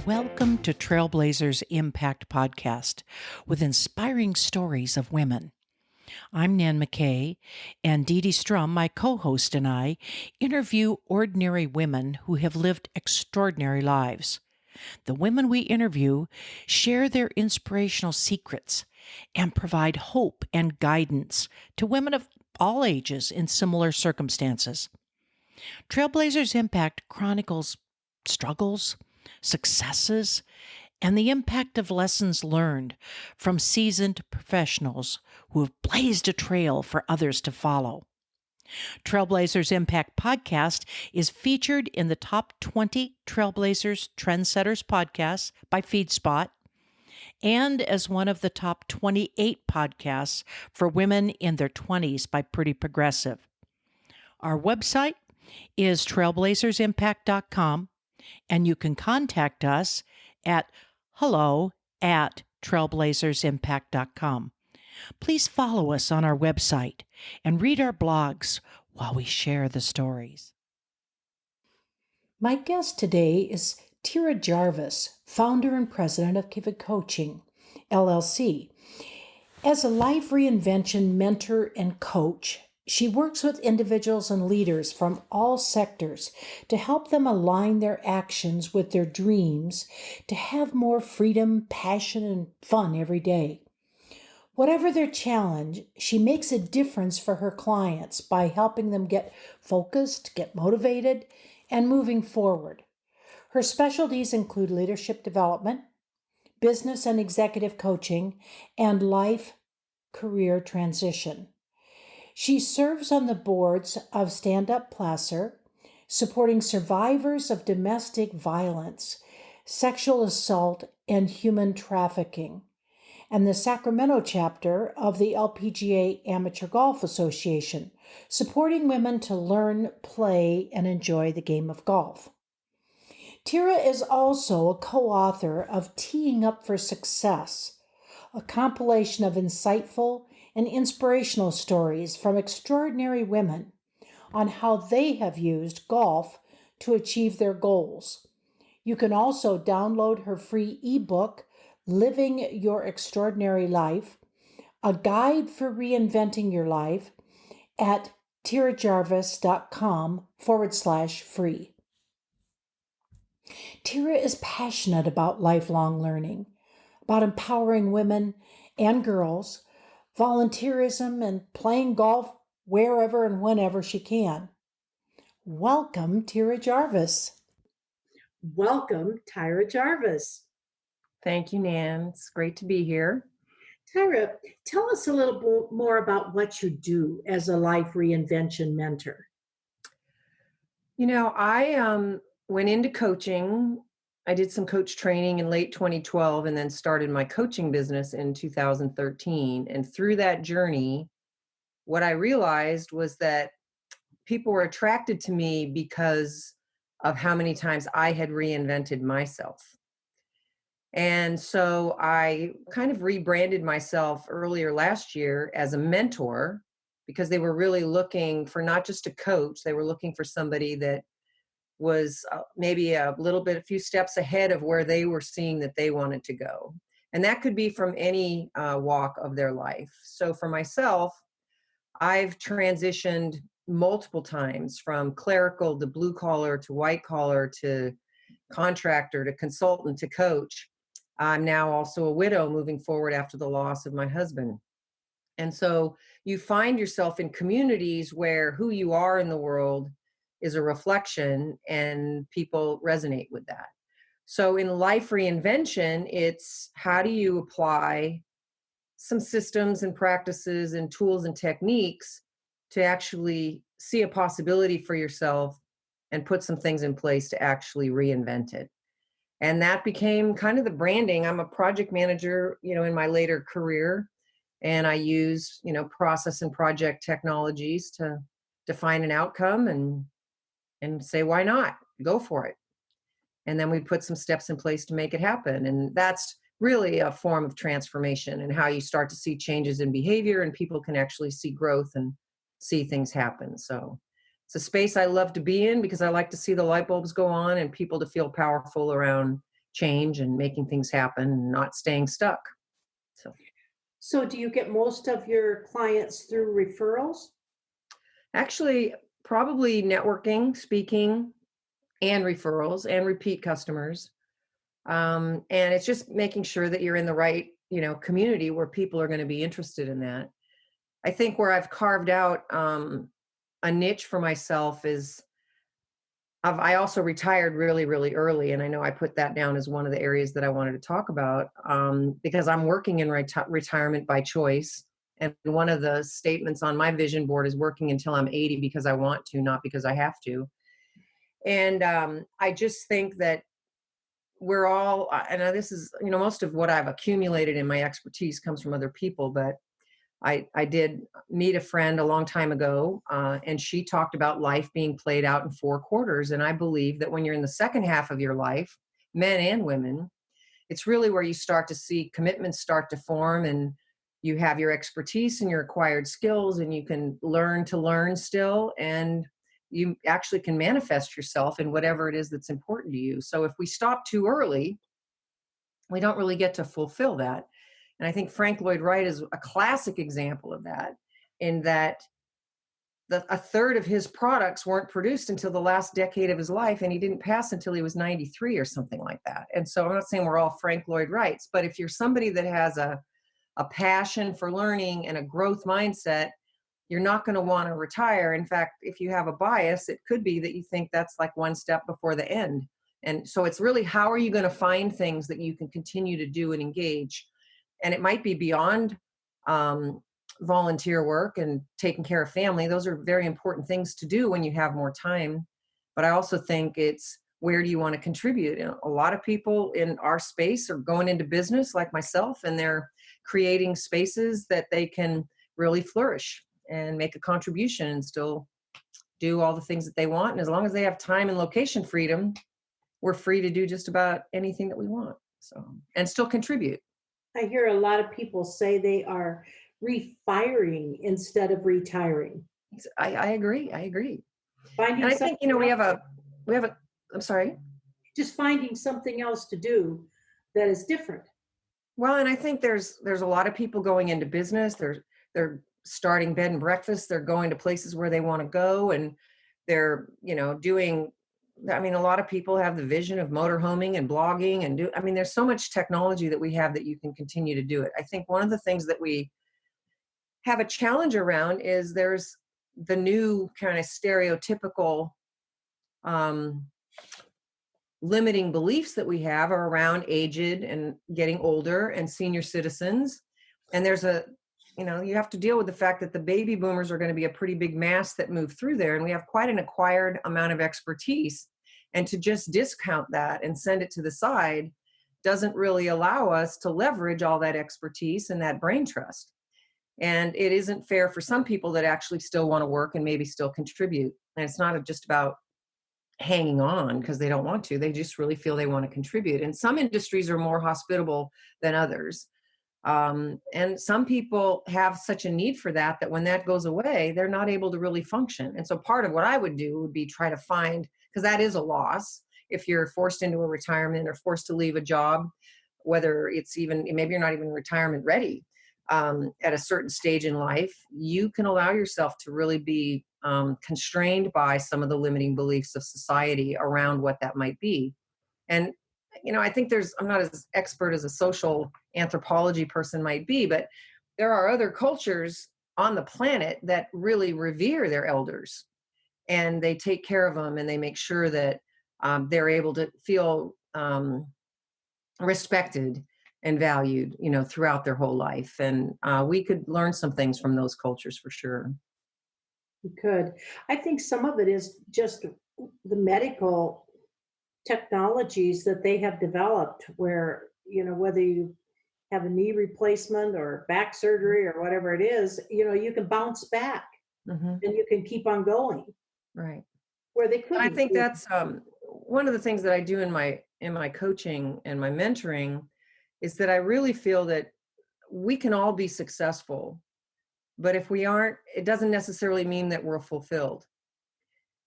Welcome to TrailBlazers Impact podcast with inspiring stories of women. I'm Nan McKay, and Dee Dee Strum, my co-host, and I interview ordinary women who have lived extraordinary lives. The women we interview share their inspirational secrets and provide hope and guidance to women of all ages in similar circumstances. TrailBlazers Impact chronicles struggles, successes, and the impact of lessons learned from seasoned professionals who have blazed a trail for others to follow. Trailblazers Impact podcast is featured in the top 20 Trailblazers Trendsetters podcasts by FeedSpot and as one of the top 28 podcasts for women in their 20s by Pretty Progressive. Our website is trailblazersimpact.com, and you can contact us at hello@trailblazersimpact.com. Please follow us on our website and read our blogs while we share the stories. My guest today is Tyra Jarvis, founder and president of Kefi Coaching, LLC. As a life reinvention mentor and coach, she works with individuals and leaders from all sectors to help them align their actions with their dreams to have more freedom, passion, and fun every day. Whatever their challenge, she makes a difference for her clients by helping them get focused, get motivated, and moving forward. Her specialties include leadership development, business and executive coaching, and life career transition. She serves on the boards of Stand Up Placer, supporting survivors of domestic violence, sexual assault, and human trafficking, and the Sacramento chapter of the LPGA Amateur Golf Association, supporting women to learn, play, and enjoy the game of golf. Tyra is also a co-author of Teeing Up for Success, a compilation of insightful and inspirational stories from extraordinary women on how they have used golf to achieve their goals. You can also download her free ebook, Living Your Extraordinary Life, a guide for reinventing your life at tyrajarvis.com/free. Tyra is passionate about lifelong learning, about empowering women and girls, volunteerism, and playing golf wherever and whenever she can. Welcome, Tyra Jarvis. Welcome, Tyra Jarvis. Thank you, Nan. It's great to be here. Tyra, tell us a little bit more about what you do as a life reinvention mentor. I went into coaching. I did some coach training in late 2012 and then started my coaching business in 2013. And through that journey, what I realized was that people were attracted to me because of how many times I had reinvented myself. And so I kind of rebranded myself earlier last year as a mentor because they were really looking for not just a coach, they were looking for somebody that was maybe a few steps ahead of where they were seeing that they wanted to go. And that could be from any walk of their life. So for myself, I've transitioned multiple times from clerical to blue collar to white collar to contractor to consultant to coach. I'm now also a widow moving forward after the loss of my husband. And so you find yourself in communities where who you are in the world is a reflection and people resonate with that. So in life reinvention, it's how do you apply some systems and practices and tools and techniques to actually see a possibility for yourself and put some things in place to actually reinvent it. And that became kind of the branding. I'm a project manager, in my later career, and I use, process and project technologies to define an outcome and say, why not? Go for it. And then we put some steps in place to make it happen. And that's really a form of transformation and how you start to see changes in behavior and people can actually see growth and see things happen. So it's a space I love to be in because I like to see the light bulbs go on and people to feel powerful around change and making things happen and not staying stuck. So do you get most of your clients through referrals? Actually, probably networking, speaking, and referrals and repeat customers. And it's just making sure that you're in the right, community where people are going to be interested in that. I think where I've carved out a niche for myself is I also retired really, really early. And I know I put that down as one of the areas that I wanted to talk about because I'm working in retirement by choice. And one of the statements on my vision board is working until I'm 80 because I want to, not because I have to. And I just think that we're all, and this is, most of what I've accumulated in my expertise comes from other people, but I did meet a friend a long time ago, and she talked about life being played out in 4 quarters. And I believe that when you're in the second half of your life, men and women, it's really where you start to see commitments start to form, and you have your expertise and your acquired skills, and you can learn to learn still, and you actually can manifest yourself in whatever it is that's important to you. So if we stop too early, we don't really get to fulfill that. And I think Frank Lloyd Wright is a classic example of that, in that a third of his products weren't produced until the last decade of his life, and he didn't pass until he was 93 or something like that. And so I'm not saying we're all Frank Lloyd Wrights, but if you're somebody that has a passion for learning and a growth mindset, you're not going to want to retire. In fact, if you have a bias, it could be that you think that's like one step before the end. And so it's really, how are you going to find things that you can continue to do and engage? And it might be beyond volunteer work and taking care of family. Those are very important things to do when you have more time. But I also think it's, where do you want to contribute? And a lot of people in our space are going into business like myself, and they're creating spaces that they can really flourish and make a contribution and still do all the things that they want. And as long as they have time and location freedom, we're free to do just about anything that we want. So, and still contribute. I hear a lot of people say they are refiring instead of retiring. I agree. I agree. Finding And I think, we have a, I'm sorry. just finding something else to do that is different. Well, and I think there's a lot of people going into business. They're starting bed and breakfast. They're going to places where they want to go, and they're, doing, a lot of people have the vision of motorhoming and blogging and there's so much technology that we have that you can continue to do it. I think one of the things that we have a challenge around is there's the new kind of stereotypical limiting beliefs that we have are around aged and getting older and senior citizens. And there's you have to deal with the fact that the baby boomers are going to be a pretty big mass that move through there. And we have quite an acquired amount of expertise. And to just discount that and send it to the side doesn't really allow us to leverage all that expertise and that brain trust. And it isn't fair for some people that actually still want to work and maybe still contribute. And it's not just about hanging on because they don't want to. They just really feel they want to contribute. And some industries are more hospitable than others. And some people have such a need for that when that goes away, they're not able to really function. And so part of what I would do would be try to find, because that is a loss if you're forced into a retirement or forced to leave a job, whether it's even, maybe you're not even retirement ready at a certain stage in life, you can allow yourself to really be constrained by some of the limiting beliefs of society around what that might be. And I think I'm not as expert as a social anthropology person might be, but there are other cultures on the planet that really revere their elders, and they take care of them, and they make sure that they're able to feel respected and valued, throughout their whole life. And we could learn some things from those cultures for sure. We could. I think some of it is just the medical technologies that they have developed where, whether you have a knee replacement or back surgery or whatever it is, you can bounce back and you can keep on going. Right. Where they couldn't. I think that's one of the things that I do in my coaching and my mentoring is that I really feel that we can all be successful, but if we aren't, it doesn't necessarily mean that we're fulfilled.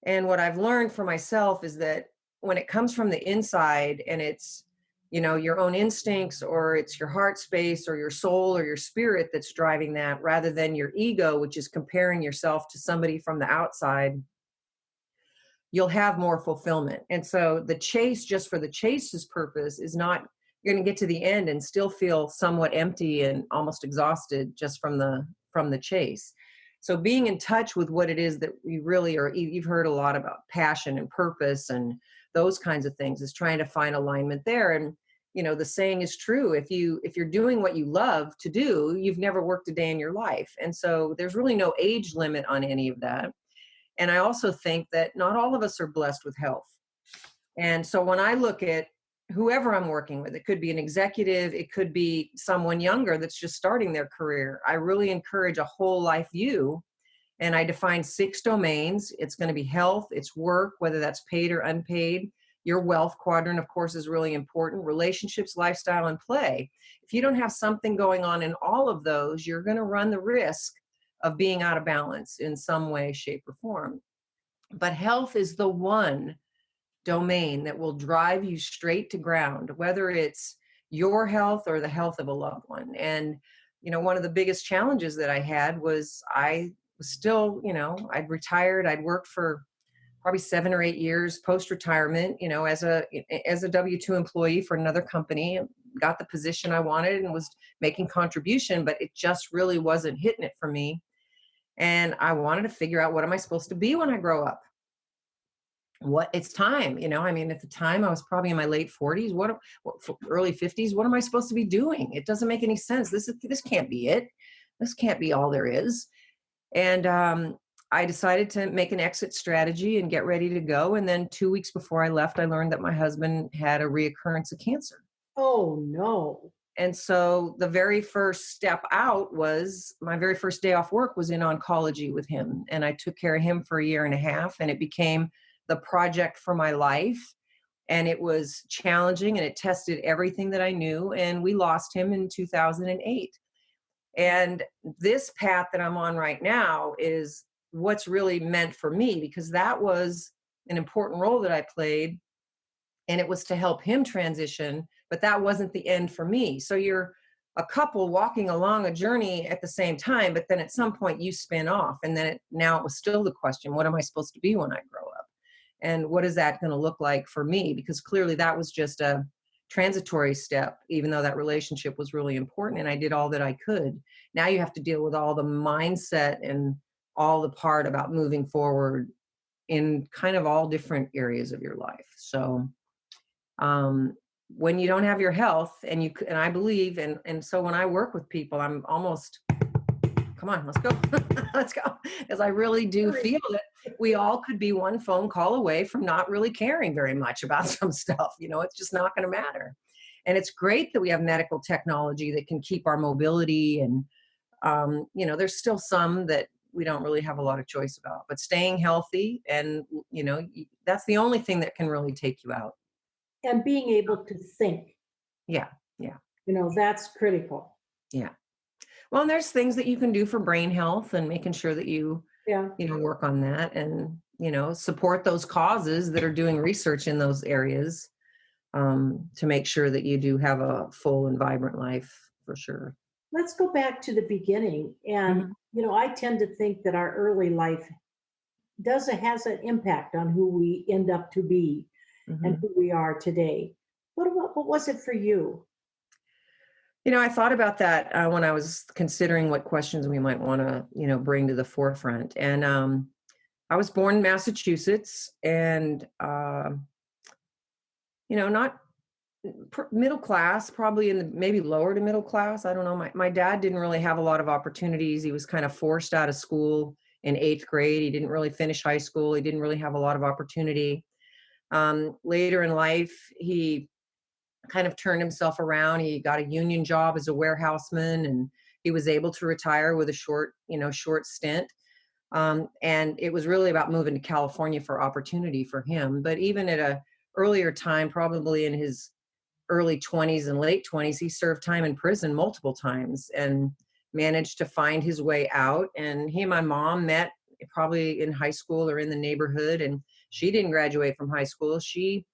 And what I've learned for myself is that when it comes from the inside and it's your own instincts, or it's your heart space or your soul or your spirit that's driving that, rather than your ego, which is comparing yourself to somebody from the outside, you'll have more fulfillment. And so the chase, just for the chase's purpose, is not, you're going to get to the end and still feel somewhat empty and almost exhausted just from the chase. So being in touch with what it is that we really are, you've heard a lot about passion and purpose and those kinds of things, is trying to find alignment there. And the saying is true: if you're doing what you love to do, you've never worked a day in your life. And so there's really no age limit on any of that. And I also think that not all of us are blessed with health. And so when I look at whoever I'm working with, it could be an executive, it could be someone younger that's just starting their career, I really encourage a whole life view. And I define 6 domains. It's going to be health, it's work, whether that's paid or unpaid. Your wealth quadrant, of course, is really important. Relationships, lifestyle, and play. If you don't have something going on in all of those, you're going to run the risk of being out of balance in some way, shape, or form. But health is the one domain that will drive you straight to ground, whether it's your health or the health of a loved one. And, one of the biggest challenges that I had was I was still, I'd retired. I'd worked for probably 7 or 8 years post-retirement, as a W-2 employee for another company, got the position I wanted and was making contribution, but it just really wasn't hitting it for me. And I wanted to figure out, what am I supposed to be when I grow up? It's time, at the time I was probably in my late 40s, early 50s. What am I supposed to be doing? It doesn't make any sense. This can't be it. This can't be all there is. And I decided to make an exit strategy and get ready to go. And then 2 weeks before I left, I learned that my husband had a reoccurrence of cancer. Oh, no. And so the very first step out was, my very first day off work was in oncology with him. And I took care of him for 1.5 years, and it became the project for my life. And it was challenging, and it tested everything that I knew. And we lost him in 2008. And this path that I'm on right now is what's really meant for me, because that was an important role that I played, and it was to help him transition, but that wasn't the end for me. So you're a couple walking along a journey at the same time, but then at some point you spin off. And then now it was still the question, what am I supposed to be when I grow up? And what is that going to look like for me? Because clearly that was just a transitory step, even though that relationship was really important and I did all that I could. Now you have to deal with all the mindset and all the part about moving forward in kind of all different areas of your life. So when you don't have your health, and I believe, and so when I work with people, I'm almost, come on, let's go. Let's go. Because I really do feel that we all could be one phone call away from not really caring very much about some stuff. It's just not going to matter. And it's great that we have medical technology that can keep our mobility. And, there's still some that we don't really have a lot of choice about. But staying healthy, and, that's the only thing that can really take you out. And being able to think. Yeah. Yeah. That's critical. Yeah. Well, and there's things that you can do for brain health, and making sure that you work on that, and, support those causes that are doing research in those areas, to make sure that you do have a full and vibrant life, for sure. Let's go back to the beginning. And, I tend to think that our early life has an impact on who we end up to be and who we are today. What was it for you? I thought about that when I was considering what questions we might want to, bring to the forefront. And I was born in Massachusetts, and, not middle class, probably in the maybe lower to middle class. I don't know. My dad didn't really have a lot of opportunities. He was kind of forced out of school in 8th grade. He didn't really finish high school. He didn't really have a lot of opportunity. Later in life, he kind of turned himself around. He got a union job as a warehouseman, and he was able to retire with a short stint. And it was really about moving to California for opportunity for him. But even at a earlier time, probably in his early 20s and late 20s, he served time in prison multiple times and managed to find his way out. And he and my mom met probably in high school or in the neighborhood, and she didn't graduate from high school. She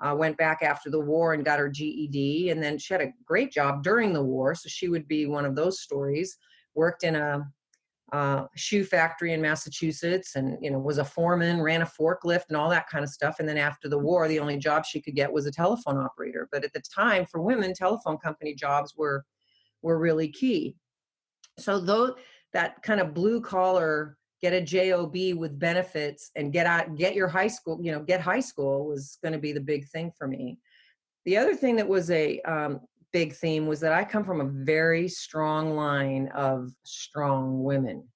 went back after the war and got her GED. And then she had a great job during the war. So she would be one of those stories. Worked in a shoe factory in Massachusetts, and was a foreman, ran a forklift and all that kind of stuff. And then after the war, the only job she could get was a telephone operator. But at the time, for women, telephone company jobs were really key. So though that kind of blue collar, get a job with benefits and get your high school, get high school was going to be the big thing for me. The other thing that was a big theme was that I come from a very strong line of strong women.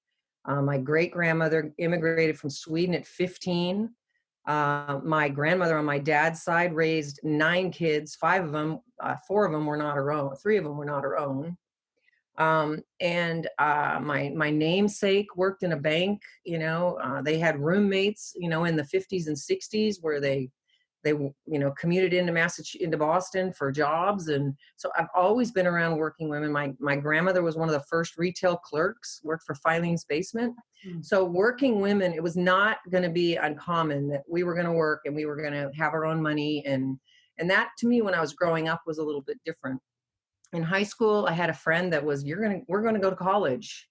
My great grandmother immigrated from Sweden at 15. My grandmother on my dad's side raised 9 kids. 4 of them were not her own. 3 of them were not her own. My namesake worked in a bank. They had roommates, in the 50s and 60s where they commuted into Boston for jobs. And so I've always been around working women. My grandmother was one of the first retail clerks, worked for Filing's Basement. So working women, it was not going to be uncommon that we were going to work and we were going to have our own money. And that to me, when I was growing up, was a little bit different. In high school, I had a friend that was, we're going to go to college.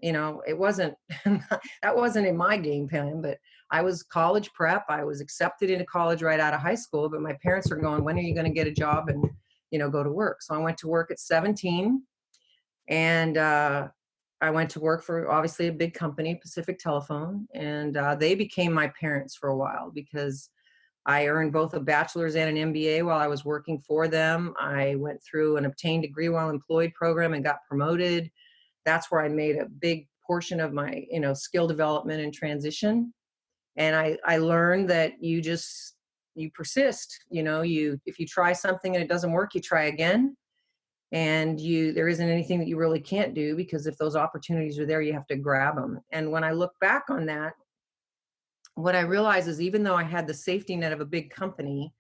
It wasn't, that wasn't in my game plan, but I was college prep. I was accepted into college right out of high school, but my parents were going, when are you going to get a job and, go to work? So I went to work at 17, and I went to work for obviously a big company, Pacific Telephone. And they became my parents for a while because I earned both a bachelor's and an MBA while I was working for them. I went through an obtained degree while employed program and got promoted. That's where I made a big portion of my, skill development and transition. And I learned that you persist, if you try something and it doesn't work, you try again. And there isn't anything that you really can't do, because if those opportunities are there, you have to grab them. And when I look back on that, what I realized is, even though I had the safety net of a big company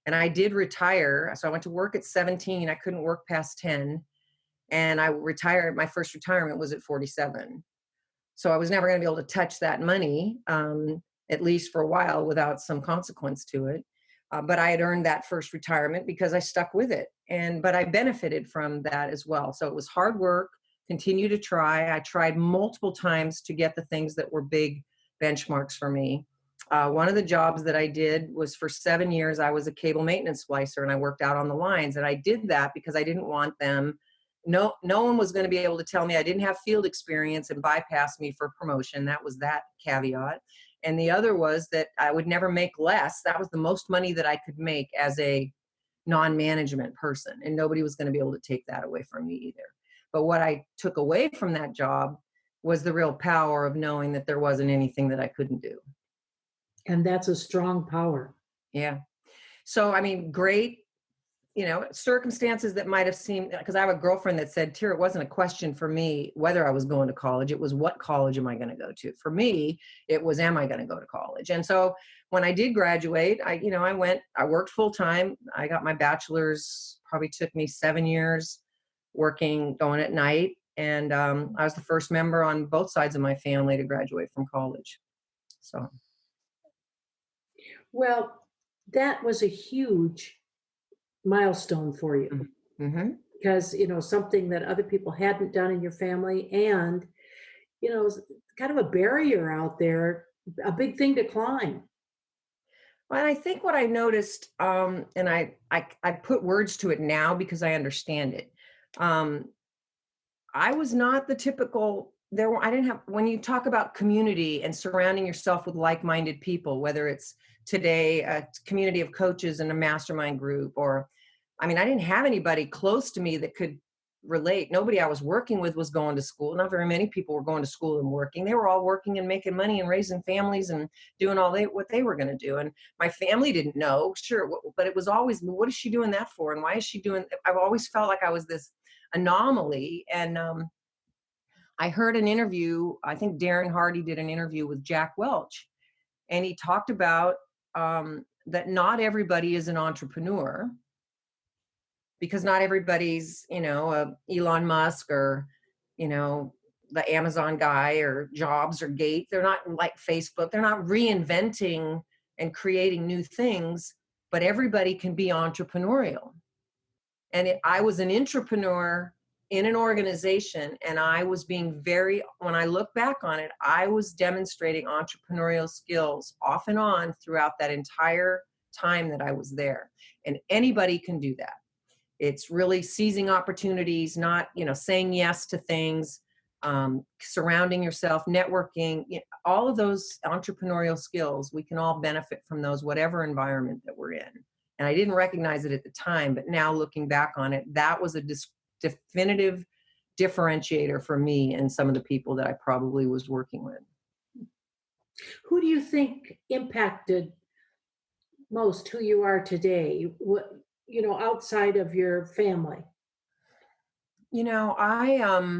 and I did retire, so I went to work at 17, I couldn't work past 10. And I retired. My first retirement was at 47. So I was never going to be able to touch that money, at least for a while, without some consequence to it. But I had earned that first retirement because I stuck with it. But I benefited from that as well. So it was hard work, continue to try. I tried multiple times to get the things that were big benchmarks for me. One of the jobs that I did was, for 7 years, I was a cable maintenance splicer, and I worked out on the lines. And I did that because I didn't want them. No one was going to be able to tell me I didn't have field experience and bypass me for promotion. That was that caveat. And the other was that I would never make less. That was the most money that I could make as a non-management person. And nobody was going to be able to take that away from me either. But what I took away from that job was the real power of knowing that there wasn't anything that I couldn't do. And that's a strong power. Yeah. So, great, circumstances that might have seemed, because I have a girlfriend that said, Tyra, it wasn't a question for me whether I was going to college. It was, what college am I going to go to? For me, it was, am I going to go to college? And so when I did graduate, I worked full time. I got my bachelor's, probably took me 7 years working, going at night. And I was the first member on both sides of my family to graduate from college. So. Well, that was a huge milestone for you. Mm-hmm. Because, something that other people hadn't done in your family, and, kind of a barrier out there, a big thing to climb. Well, I think what I noticed, and I put words to it now because I understand it. I was not the typical, I didn't have, when you talk about community and surrounding yourself with like-minded people, whether it's today a community of coaches and a mastermind group, or, I didn't have anybody close to me that could relate. Nobody I was working with was going to school. Not very many people were going to school and working. They were all working and making money and raising families and doing what they were going to do. And my family didn't know, sure, but it was always, what is she doing that for? And why is she doing, I've always felt like I was this anomaly. And I heard an interview, I think Darren Hardy did an interview with Jack Welch, and he talked about that not everybody is an entrepreneur, because not everybody's, Elon Musk or, the Amazon guy or Jobs or Gates. They're not like Facebook. They're not reinventing and creating new things. but everybody can be entrepreneurial. And I was an entrepreneur in an organization, and I was being when I look back on it, I was demonstrating entrepreneurial skills off and on throughout that entire time that I was there. And anybody can do that. It's really seizing opportunities, not, saying yes to things, surrounding yourself, networking, all of those entrepreneurial skills. We can all benefit from those, whatever environment that we're in. And I didn't recognize it at the time, but now looking back on it, that was a definitive differentiator for me and some of the people that I probably was working with. Who do you think impacted most who you are today? What, outside of your family? I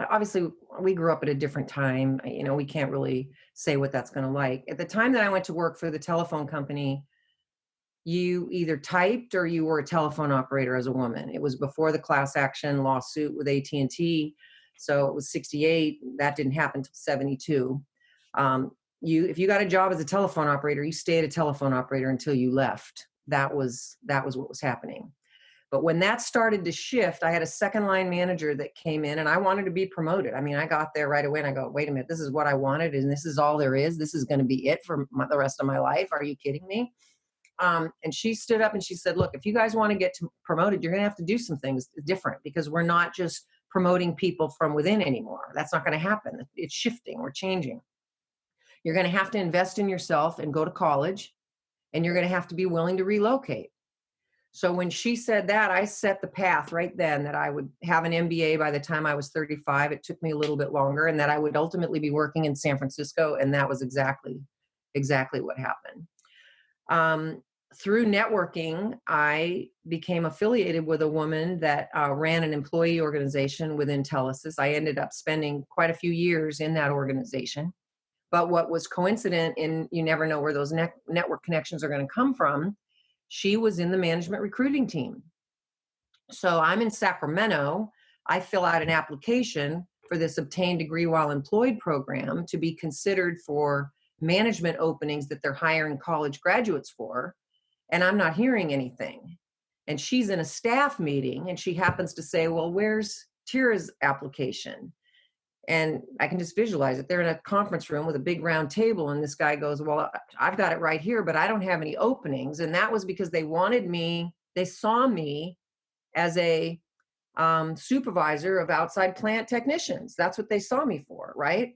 obviously we grew up at a different time. We can't really say what that's going to like. At the time that I went to work for the telephone company, you either typed or you were a telephone operator as a woman. It was before the class action lawsuit with AT&T. So it was 68. That didn't happen until 72. If you got a job as a telephone operator, you stayed a telephone operator until you left. That was what was happening. But when that started to shift, I had a second line manager that came in, and I wanted to be promoted. I mean, I got there right away and I go, wait a minute, this is what I wanted. And this is all there is. This is going to be it for the rest of my life. Are you kidding me? And she stood up and she said, look, if you guys want to get promoted, you're going to have to do some things different, because we're not just promoting people from within anymore. That's not going to happen. It's shifting. We're changing. You're going to have to invest in yourself and go to college, and you're going to have to be willing to relocate. So when she said that, I set the path right then that I would have an MBA by the time I was 35. It took me a little bit longer, and that I would ultimately be working in San Francisco. And that was exactly what happened. Through networking, I became affiliated with a woman that ran an employee organization within Telesis. I ended up spending quite a few years in that organization. But what was coincident, and you never know where those network connections are going to come from, she was in the management recruiting team. So I'm in Sacramento. I fill out an application for this Obtained Degree While Employed program to be considered for management openings that they're hiring college graduates for. And I'm not hearing anything. And she's in a staff meeting, and she happens to say, well, where's Tyra's application? And I can just visualize it. They're in a conference room with a big round table, and this guy goes, well, I've got it right here, but I don't have any openings. And that was because they saw me as a supervisor of outside plant technicians. That's what they saw me for, right?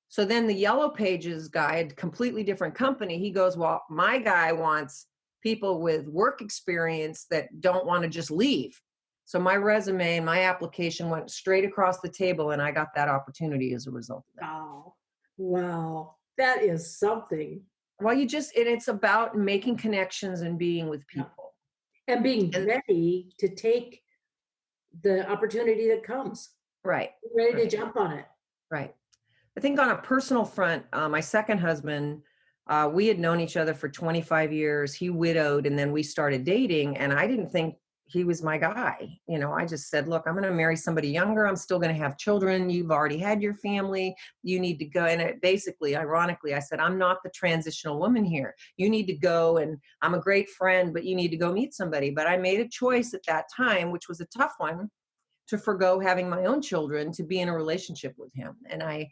So then the Yellow Pages guy, a completely different company, he goes, well, my guy wants people with work experience that don't want to just leave. So my resume and my application went straight across the table, and I got that opportunity as a result of that. Wow. That is something. Well, it's about making connections and being with people. And being ready to take the opportunity that comes. Right. Ready to jump on it. Right. I think on a personal front, my second husband, we had known each other for 25 years. He widowed, and then we started dating, and I didn't think he was my guy. I just said, look, I'm going to marry somebody younger. I'm still going to have children. You've already had your family. You need to go. And ironically, I said, I'm not the transitional woman here. You need to go, and I'm a great friend, but you need to go meet somebody. But I made a choice at that time, which was a tough one, to forgo having my own children to be in a relationship with him. And I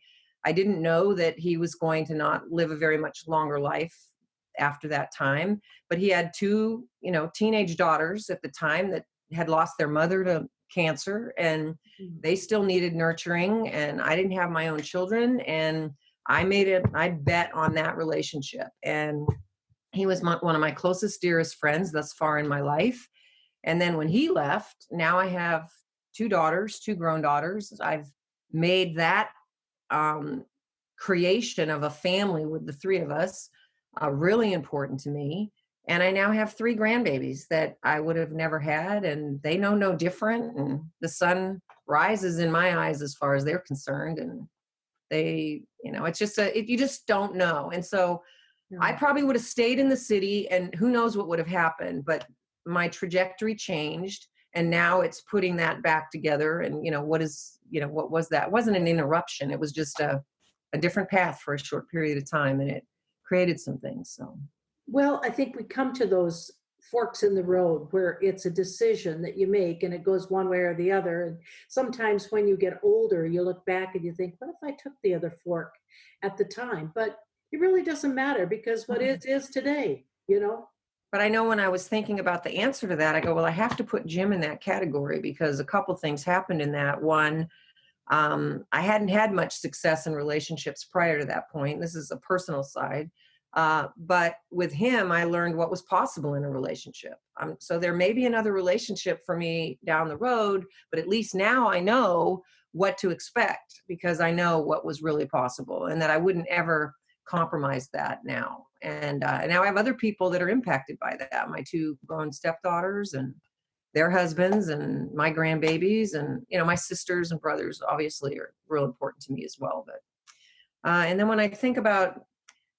didn't know that he was going to not live a very much longer life after that time. But he had two, teenage daughters at the time that had lost their mother to cancer, and they still needed nurturing. And I didn't have my own children, and I bet on that relationship. And he was one of my closest, dearest friends thus far in my life. And then when he left, now I have two grown daughters. I've made that creation of a family with the three of us really important to me. And I now have 3 grandbabies that I would have never had, and they know no different. And the sun rises in my eyes as far as they're concerned. And they, it's just you just don't know. And so I probably would have stayed in the city, and who knows what would have happened, but my trajectory changed. And now it's putting that back together. And, what was that? It wasn't an interruption. It was just a different path for a short period of time. And it created some things. So Well, I think we come to those forks in the road where it's a decision that you make and it goes one way or the other. And sometimes when you get older, you look back and you think, what if I took the other fork at the time? But it really doesn't matter because what is today, you know? But I know when I was thinking about the answer to that, I go, well, I have to put Jim in that category because a couple things happened in that. One, I hadn't had much success in relationships prior to that point. This is a personal side. But with him, I learned what was possible in a relationship. So there may be another relationship for me down the road, but at least now I know what to expect because I know what was really possible and that I wouldn't ever compromise that now. And now I have other people that are impacted by that. My two grown stepdaughters and their husbands and my grandbabies and, my sisters and brothers obviously are real important to me as well. But, and then when I think about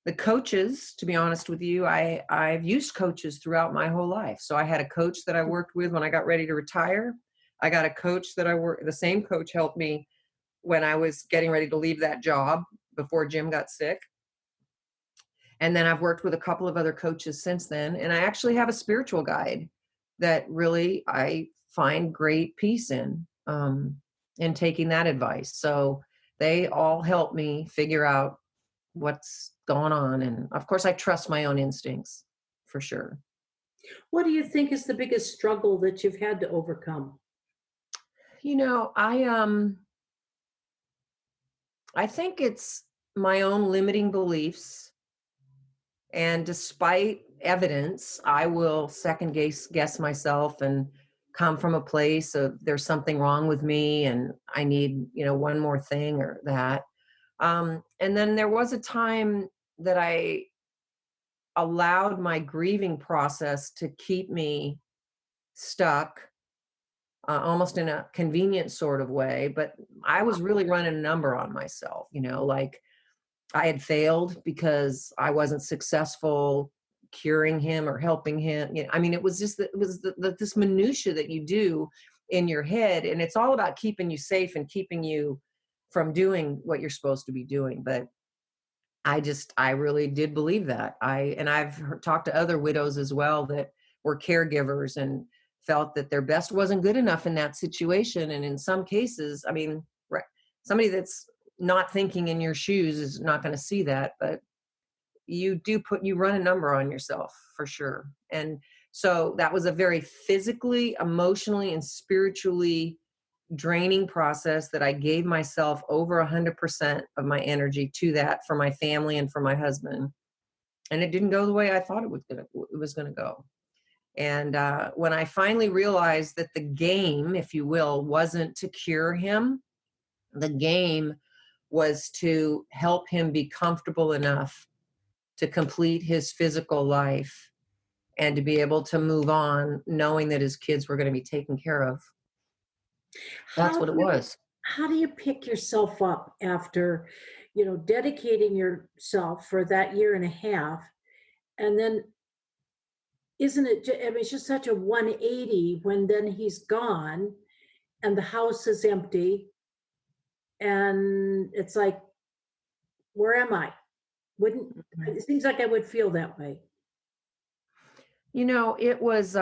the coaches, to be honest with you, I've used coaches throughout my whole life. So I had a coach that I worked with when I got ready to retire. I got a coach that the same coach helped me when I was getting ready to leave that job before Jim got sick. And then I've worked with a couple of other coaches since then. And I actually have a spiritual guide that really I find great peace in taking that advice. So they all help me figure out what's going on. And of course, I trust my own instincts for sure. What do you think is the biggest struggle that you've had to overcome? I think it's my own limiting beliefs. And despite evidence, I will second guess myself and come from a place of there's something wrong with me and I need, one more thing or that. And then there was a time that I allowed my grieving process to keep me stuck, almost in a convenient sort of way. But I was really running a number on myself, like I had failed because I wasn't successful curing him or helping him. It was just this minutia that you do in your head, and it's all about keeping you safe and keeping you from doing what you're supposed to be doing. But I really did believe that. I've talked to other widows as well that were caregivers and felt that their best wasn't good enough in that situation. And in some cases, somebody that's not thinking in your shoes is not going to see that, but you run a number on yourself for sure. And so that was a very physically, emotionally, and spiritually draining process that I gave myself over 100% of my energy to that for my family and for my husband. And it didn't go the way I thought it was going to go. And when I finally realized that the game, if you will, wasn't to cure him, the game was to help him be comfortable enough to complete his physical life and to be able to move on, knowing that his kids were going to be taken care of. That's How what do it you was. how do you pick yourself up after, dedicating yourself for that year and a half? And then isn't it, it's just such a 180 when then he's gone and the house is empty and it's like, where am I? Wouldn't, it seems like I would feel that way. It was,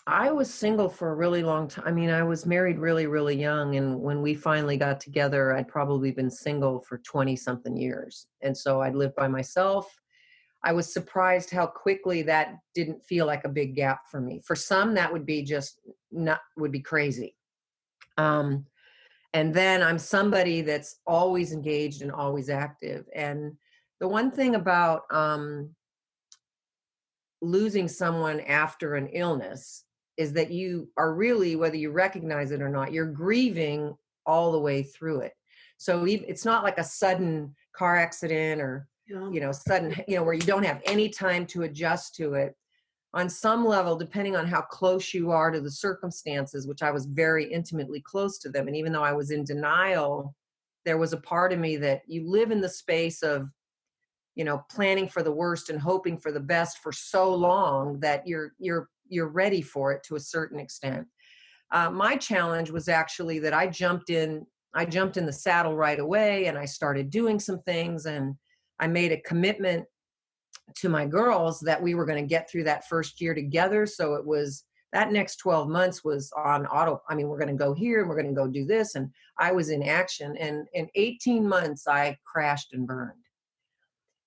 I was single for a really long time. I was married really, really young. And when we finally got together, I'd probably been single for 20 something years. And so I'd lived by myself. I was surprised how quickly that didn't feel like a big gap for me. For some, that would be would be crazy. And then I'm somebody that's always engaged and always active. And the one thing about losing someone after an illness is that you are really, whether you recognize it or not, you're grieving all the way through it. So it's not like a sudden car accident or, sudden, where you don't have any time to adjust to it. On some level, depending on how close you are to the circumstances, which I was very intimately close to them. And even though I was in denial, there was a part of me that you live in the space of, planning for the worst and hoping for the best for so long that you're ready for it to a certain extent. My challenge was actually that I jumped in the saddle right away and I started doing some things and I made a commitment to my girls that we were going to get through that first year together. So it was that next 12 months was on auto. I mean, we're going to go here and we're going to go do this. And I was in action. And in 18 months, I crashed and burned.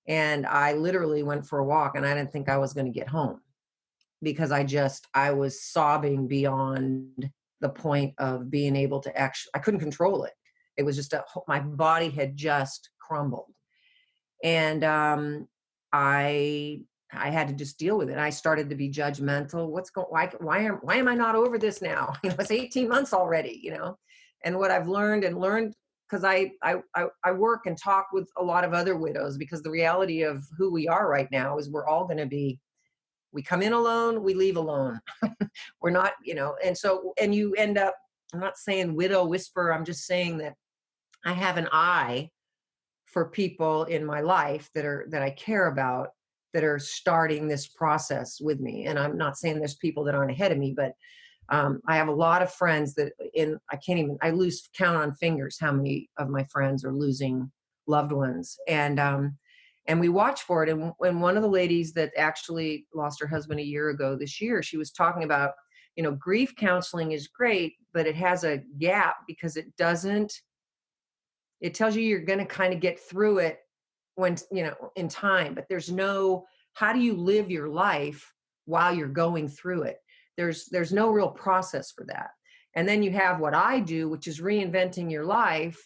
And I literally went for a walk and I didn't think I was going to get home because I was sobbing beyond the point of being able to I couldn't control it. It was just my body had just crumbled. And I had to just deal with it. I started to be judgmental. Why am I not over this now? It's 18 months already, and what I've learned because I work and talk with a lot of other widows, because the reality of who we are right now is we're all going to be, we come in alone, we leave alone. We're not, and you end up, I'm not saying widow whisper. I'm just saying that I have an eye for people in my life that I care about, that are starting this process with me. And I'm not saying there's people that aren't ahead of me, but I have a lot of friends that I lose count on fingers how many of my friends are losing loved ones. And we watch for it. And when one of the ladies that actually lost her husband a year ago this year, she was talking about, grief counseling is great, but it has a gap because it tells you you're going to kind of get through it when, in time, but there's no, how do you live your life while you're going through it? There's no real process for that. And then you have what I do, which is reinventing your life.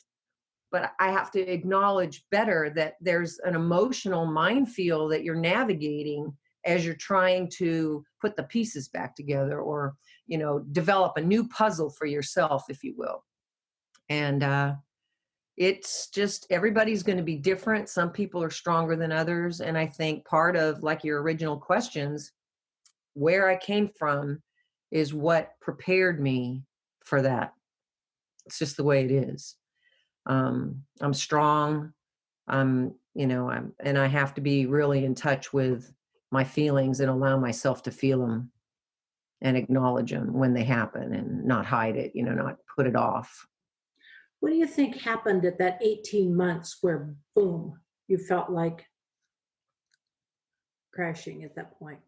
But I have to acknowledge better that there's an emotional minefield that you're navigating as you're trying to put the pieces back together, or, develop a new puzzle for yourself, if you will. And it's just, everybody's going to be different. Some people are stronger than others. And I think part of, like your original questions, where I came from is what prepared me for that. It's just the way it is. I'm strong. And I have to be really in touch with my feelings and allow myself to feel them and acknowledge them when they happen, and not hide it, not put it off. What do you think happened at that 18 months where, boom, you felt like crashing at that point?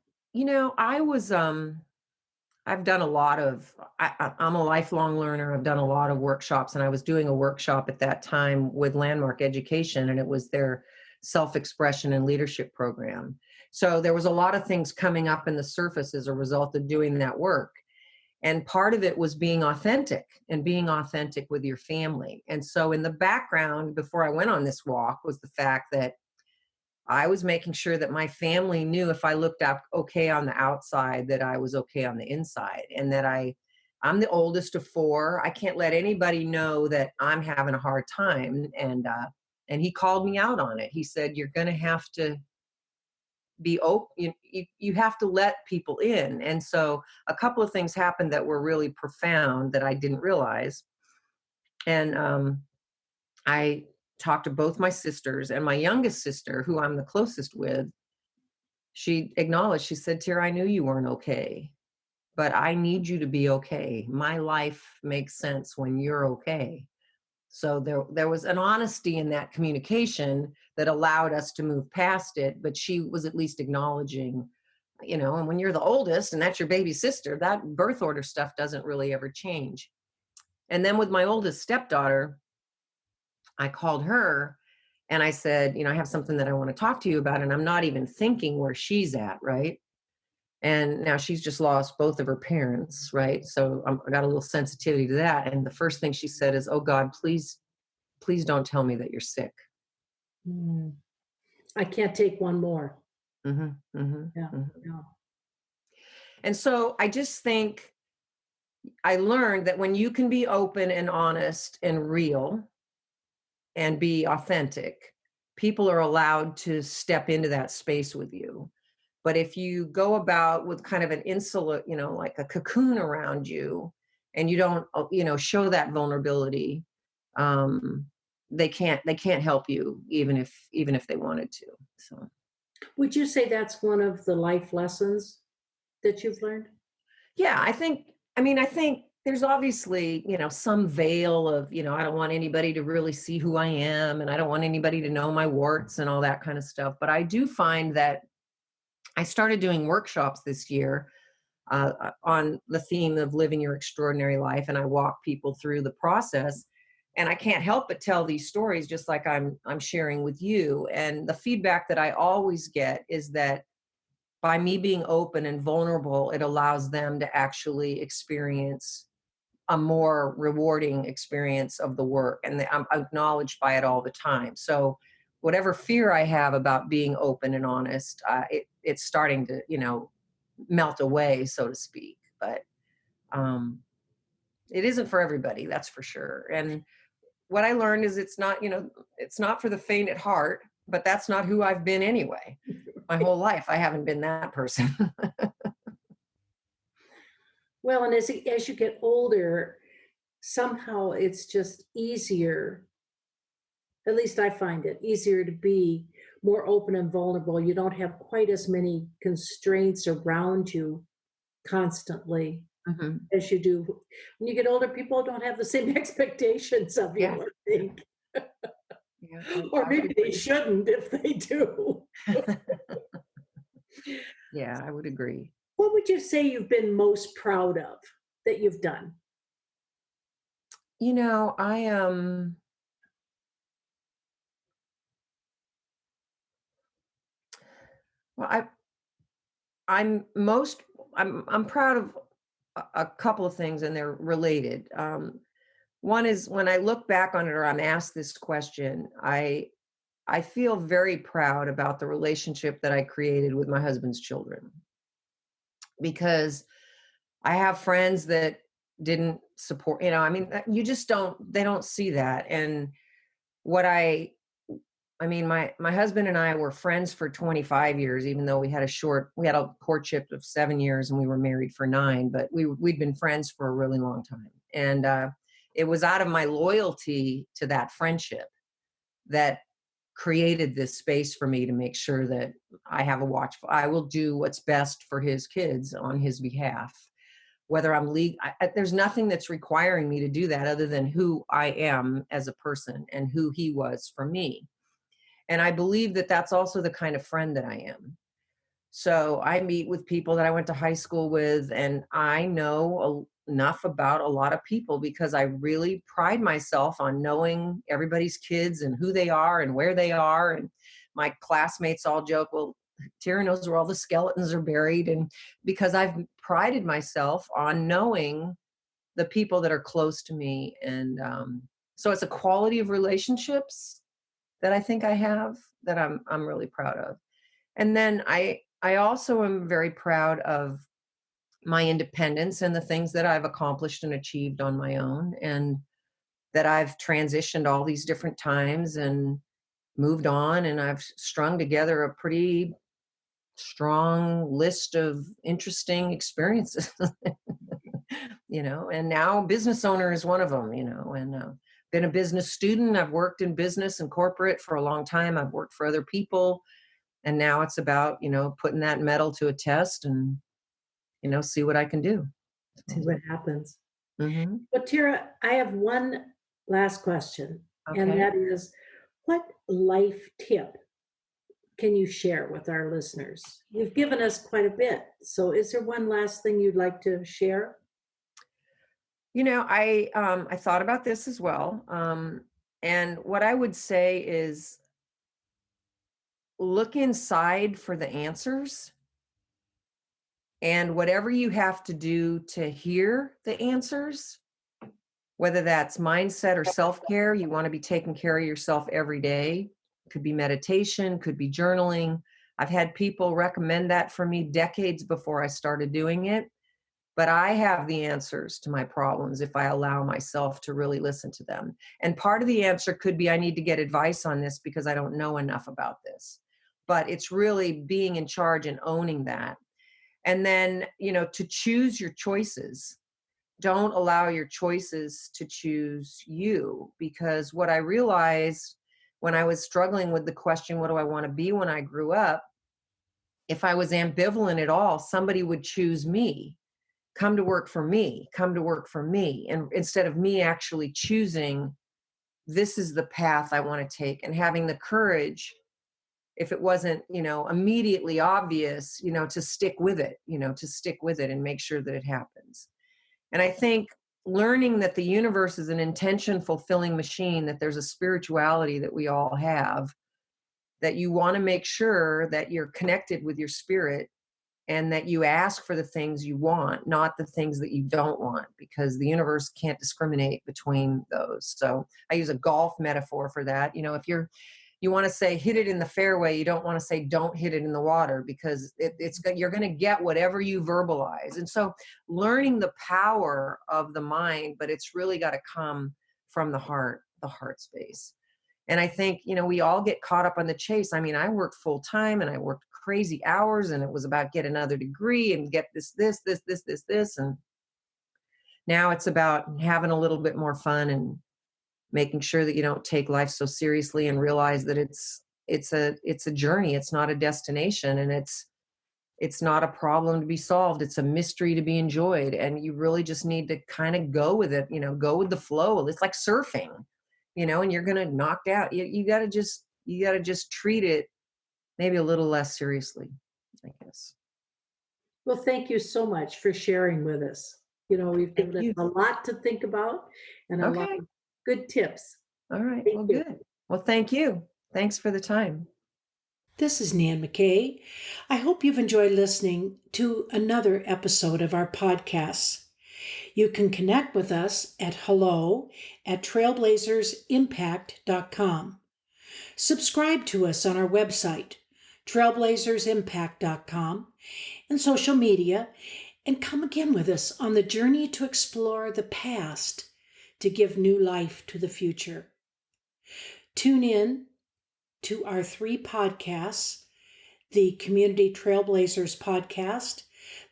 I was, I've done a lot of, I'm a lifelong learner. I've done a lot of workshops, and I was doing a workshop at that time with Landmark Education, and it was their self-expression and leadership program. So there was a lot of things coming up in the surface as a result of doing that work. And part of it was being authentic with your family. And so in the background, before I went on this walk, was the fact that I was making sure that my family knew if I looked up okay on the outside, that I was okay on the inside, and that I'm the oldest of four. I can't let anybody know that I'm having a hard time. And he called me out on it. He said, you're going to have to be open. You have to let people in. And so a couple of things happened that were really profound that I didn't realize. And I talked to both my sisters, and my youngest sister, who I'm the closest with, she acknowledged, she said, Tyra, I knew you weren't okay, but I need you to be okay. My life makes sense when you're okay. So there was an honesty in that communication that allowed us to move past it, but she was at least acknowledging, and when you're the oldest and that's your baby sister, that birth order stuff doesn't really ever change. And then with my oldest stepdaughter, I called her and I said, I have something that I want to talk to you about, and I'm not even thinking where she's at, right? And now she's just lost both of her parents, right? So I got a little sensitivity to that. And the first thing she said is, oh God, please don't tell me that you're sick. I can't take one more. Mm-hmm, mm-hmm, Yeah, mm-hmm. yeah. And so I just think I learned that when you can be open and honest and real and be authentic, people are allowed to step into that space with you. But if you go about with kind of an insular, like a cocoon around you, and you don't, show that vulnerability, they can't help you, even if they wanted to. So, Would you say that's one of the life lessons that you've learned? yeah, I think there's obviously, some veil of, I don't want anybody to really see who I am, and I don't want anybody to know my warts and all that kind of stuff. But I do find that I started doing workshops this year on the theme of living your extraordinary life, and I walk people through the process. And I can't help but tell these stories, just like I'm sharing with you. And the feedback that I always get is that by me being open and vulnerable, it allows them to actually experience a more rewarding experience of the work. And I'm acknowledged by it all the time. So whatever fear I have about being open and honest, it's starting to, melt away, so to speak. But um, it isn't for everybody, that's for sure. And what I learned is it's not for the faint at heart, but that's not who I've been anyway. My whole life, I haven't been that person. Well, and as you get older, somehow it's just easier, at least I find it easier to be more open and vulnerable. You don't have quite as many constraints around you constantly Mhm. as you do. When you get older, people don't have the same expectations of you, Yeah, I think. yeah, Or I would maybe they agree. shouldn't if they do. Yeah, I would agree. What would you say you've been most proud of that you've done? I well, I'm proud of a couple of things, and they're related. One is when I look back on it, or I'm asked this question, I feel very proud about the relationship that I created with my husband's children, because I have friends that didn't support, I mean, they don't see that. And what my husband and I were friends for 25 years, even though we had a courtship of 7 years and we were married for 9, but we'd been friends for a really long time. And it was out of my loyalty to that friendship that created this space for me to make sure that I will do what's best for his kids on his behalf. Whether I'm there's nothing that's requiring me to do that other than who I am as a person and who he was for me. And I believe that that's also the kind of friend that I am. So I meet with people that I went to high school with, and I know enough about a lot of people because I really pride myself on knowing everybody's kids and who they are and where they are. And my classmates all joke, well, Tyra knows where all the skeletons are buried. And because I've prided myself on knowing the people that are close to me. And so it's a quality of relationships that I think I have that I'm really proud of. And then I also am very proud of my independence and the things that I've accomplished and achieved on my own, and that I've transitioned all these different times and moved on, and I've strung together a pretty strong list of interesting experiences. And now business owner is one of them, and been a business student. I've worked in business and corporate for a long time. I've worked for other people. And now it's about, putting that metal to a test and, see what I can do. See what happens. Hmm. But Tara, I have one last question, and Okay. that is, what life tip can you share with our listeners? You've given us quite a bit. So is there one last thing you'd like to share? I thought about this as well. And what I would say is look inside for the answers, and whatever you have to do to hear the answers, whether that's mindset or self-care, you want to be taking care of yourself every day. Could be meditation, could be journaling. I've had people recommend that for me decades before I started doing it, but I have the answers to my problems if I allow myself to really listen to them. And part of the answer could be I need to get advice on this because I don't know enough about this. But it's really being in charge and owning that. And then, to choose your choices. Don't allow your choices to choose you, because what I realized when I was struggling with the question, what do I want to be when I grew up? If I was ambivalent at all, somebody would choose me, come to work for me, come to work for me. And instead of me actually choosing, this is the path I want to take, and having the courage if it wasn't, immediately obvious, to stick with it, and make sure that it happens. And I think learning that the universe is an intention fulfilling machine, that there's a spirituality that we all have, that you want to make sure that you're connected with your spirit and that you ask for the things you want, not the things that you don't want, because the universe can't discriminate between those. So I use a golf metaphor for that. If you want to say hit it in the fairway, you don't want to say don't hit it in the water, because you're going to get whatever you verbalize. And so learning the power of the mind, but it's really got to come from the heart space. And I think, we all get caught up on the chase. I mean, I worked full time and I worked crazy hours, and it was about get another degree and get this. And now it's about having a little bit more fun and making sure that you don't take life so seriously, and realize that it's a journey. It's not a destination, and it's not a problem to be solved. It's a mystery to be enjoyed. And you really just need to kind of go with it, go with the flow. It's like surfing, and you're going to knock out. You got to just treat it maybe a little less seriously, I guess. Well, thank you so much for sharing with us. We've given us a lot to think about and a lot of good tips. All right. Well, good. Well, thank you. Thanks for the time. This is Nan McKay. I hope you've enjoyed listening to another episode of our podcasts. You can connect with us at hello@trailblazersimpact.com. Subscribe to us on our website, trailblazersimpact.com, and social media, and come again with us on the journey to explore the past to give new life to the future. Tune in to our 3 podcasts, the Community Trailblazers podcast,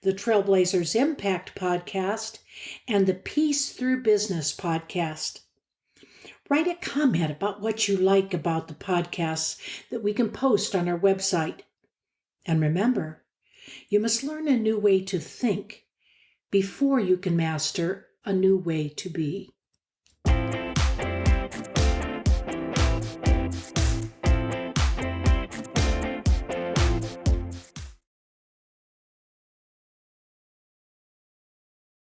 the TrailBlazers Impact podcast, and the Peace Through Business podcast. Write a comment about what you like about the podcasts that we can post on our website. And remember, you must learn a new way to think before you can master a new way to be.